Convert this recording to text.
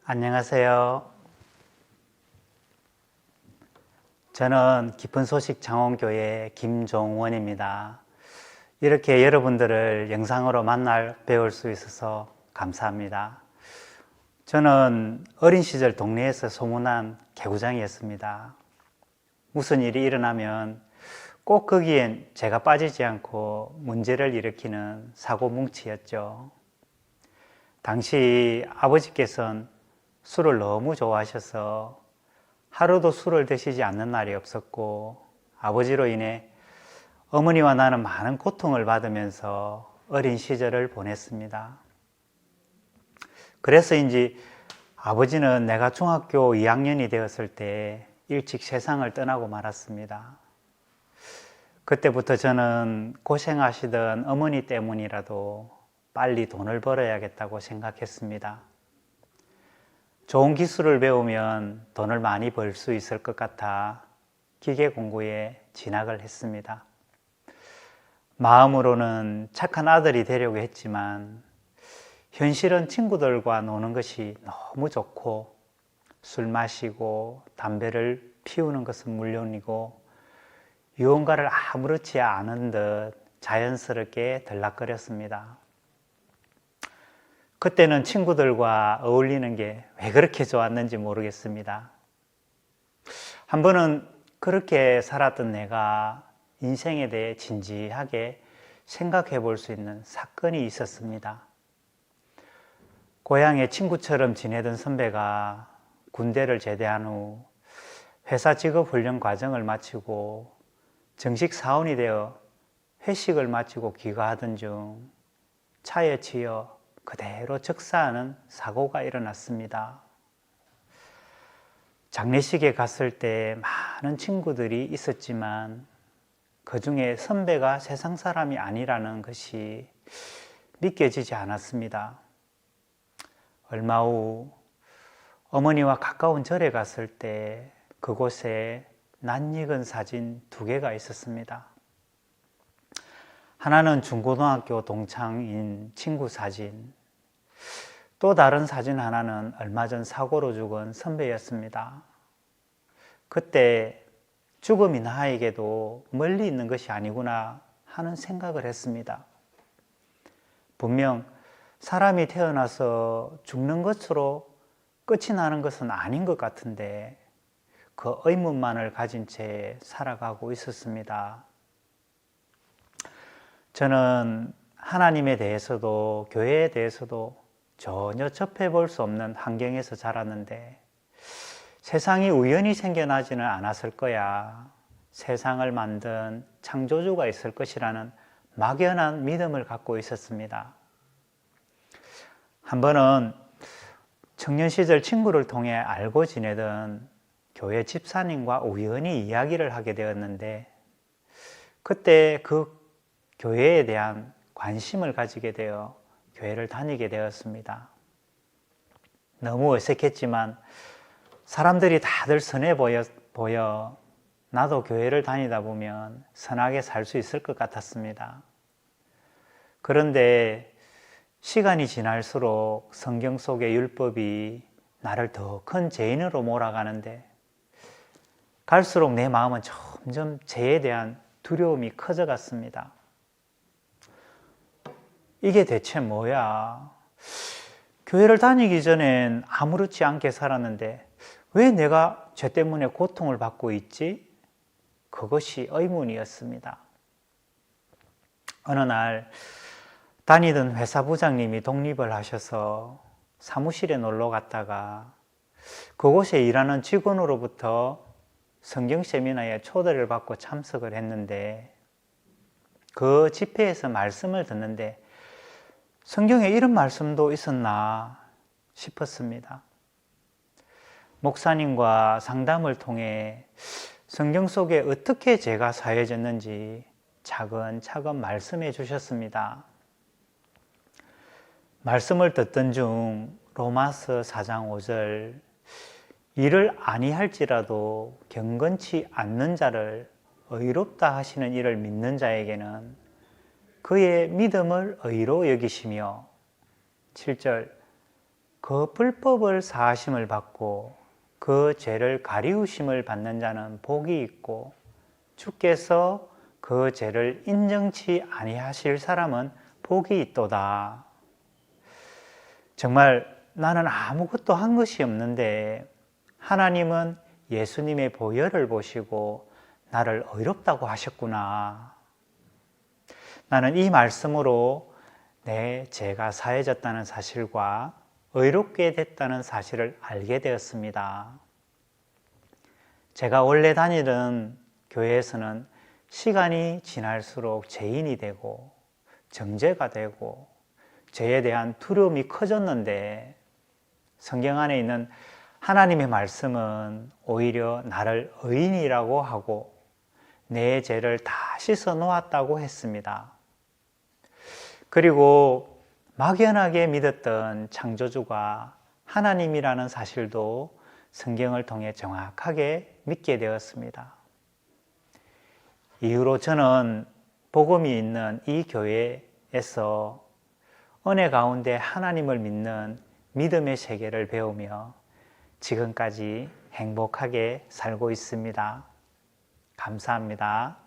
안녕하세요. 저는 깊은 소식 장원교회 김종원입니다. 이렇게 여러분들을 영상으로 만날 배울 수 있어서 감사합니다. 저는 어린 시절 동네에서 소문난 개구장이었습니다. 무슨 일이 일어나면 꼭 거기엔 제가 빠지지 않고 문제를 일으키는 사고뭉치였죠. 당시 아버지께서는 술을 너무 좋아하셔서 하루도 술을 드시지 않는 날이 없었고, 아버지로 인해 어머니와 나는 많은 고통을 받으면서 어린 시절을 보냈습니다. 그래서인지 아버지는 내가 중학교 2학년이 되었을 때 일찍 세상을 떠나고 말았습니다. 그때부터 저는 고생하시던 어머니 때문이라도 빨리 돈을 벌어야겠다고 생각했습니다. 좋은 기술을 배우면 돈을 많이 벌 수 있을 것 같아 기계 공부에 진학을 했습니다. 마음으로는 착한 아들이 되려고 했지만 현실은 친구들과 노는 것이 너무 좋고 술 마시고 담배를 피우는 것은 물론이고 유흥가를 아무렇지 않은 듯 자연스럽게 들락거렸습니다. 그때는 친구들과 어울리는 게 왜 그렇게 좋았는지 모르겠습니다. 한 번은 그렇게 살았던 내가 인생에 대해 진지하게 생각해 볼 수 있는 사건이 있었습니다. 고향의 친구처럼 지내던 선배가 군대를 제대한 후 회사 직업 훈련 과정을 마치고 정식 사원이 되어 회식을 마치고 귀가하던 중 차에 치여 그대로 즉사하는 사고가 일어났습니다. 장례식에 갔을 때 많은 친구들이 있었지만 그 중에 선배가 세상 사람이 아니라는 것이 믿겨지지 않았습니다. 얼마 후 어머니와 가까운 절에 갔을 때 그곳에 낯익은 사진 2개가 있었습니다. 하나는 중고등학교 동창인 친구 사진, 또 다른 사진 하나는 얼마 전 사고로 죽은 선배였습니다. 그때 죽음이 나에게도 멀리 있는 것이 아니구나 하는 생각을 했습니다. 분명 사람이 태어나서 죽는 것으로 끝이 나는 것은 아닌 것 같은데 그 의문만을 가진 채 살아가고 있었습니다. 저는 하나님에 대해서도 교회에 대해서도 전혀 접해볼 수 없는 환경에서 자랐는데 세상이 우연히 생겨나지는 않았을 거야. 세상을 만든 창조주가 있을 것이라는 막연한 믿음을 갖고 있었습니다. 한 번은 청년 시절 친구를 통해 알고 지내던 교회 집사님과 우연히 이야기를 하게 되었는데 그때 그 교회에 대한 관심을 가지게 되어 교회를 다니게 되었습니다. 너무 어색했지만 사람들이 다들 선해 보여 나도 교회를 다니다 보면 선하게 살 수 있을 것 같았습니다. 그런데 시간이 지날수록 성경 속의 율법이 나를 더 큰 죄인으로 몰아가는데 갈수록 내 마음은 점점 죄에 대한 두려움이 커져갔습니다. 이게 대체 뭐야? 교회를 다니기 전엔 아무렇지 않게 살았는데 왜 내가 죄 때문에 고통을 받고 있지? 그것이 의문이었습니다. 어느 날 다니던 회사 부장님이 독립을 하셔서 사무실에 놀러 갔다가 그곳에 일하는 직원으로부터 성경 세미나에 초대를 받고 참석을 했는데 그 집회에서 말씀을 듣는데 성경에 이런 말씀도 있었나 싶었습니다. 목사님과 상담을 통해 성경 속에 어떻게 죄가 사해졌는지 차근차근 말씀해 주셨습니다. 말씀을 듣던 중 로마서 4장 5절 일을 아니할지라도 경건치 않는 자를 의롭다 하시는 이를 믿는 자에게는 그의 믿음을 의로 여기시며 7절 그 불법을 사하심을 받고 그 죄를 가리우심을 받는 자는 복이 있고 주께서 그 죄를 인정치 아니하실 사람은 복이 있도다. 정말 나는 아무것도 한 것이 없는데 하나님은 예수님의 보혈을 보시고 나를 의롭다고 하셨구나. 나는 이 말씀으로 내 죄가 사해졌다는 사실과 의롭게 됐다는 사실을 알게 되었습니다. 제가 원래 다니던 교회에서는 시간이 지날수록 죄인이 되고 정죄가 되고 죄에 대한 두려움이 커졌는데 성경 안에 있는 하나님의 말씀은 오히려 나를 의인이라고 하고 내 죄를 다 씻어 놓았다고 했습니다. 그리고 막연하게 믿었던 창조주가 하나님이라는 사실도 성경을 통해 정확하게 믿게 되었습니다. 이후로 저는 복음이 있는 이 교회에서 은혜 가운데 하나님을 믿는 믿음의 세계를 배우며 지금까지 행복하게 살고 있습니다. 감사합니다.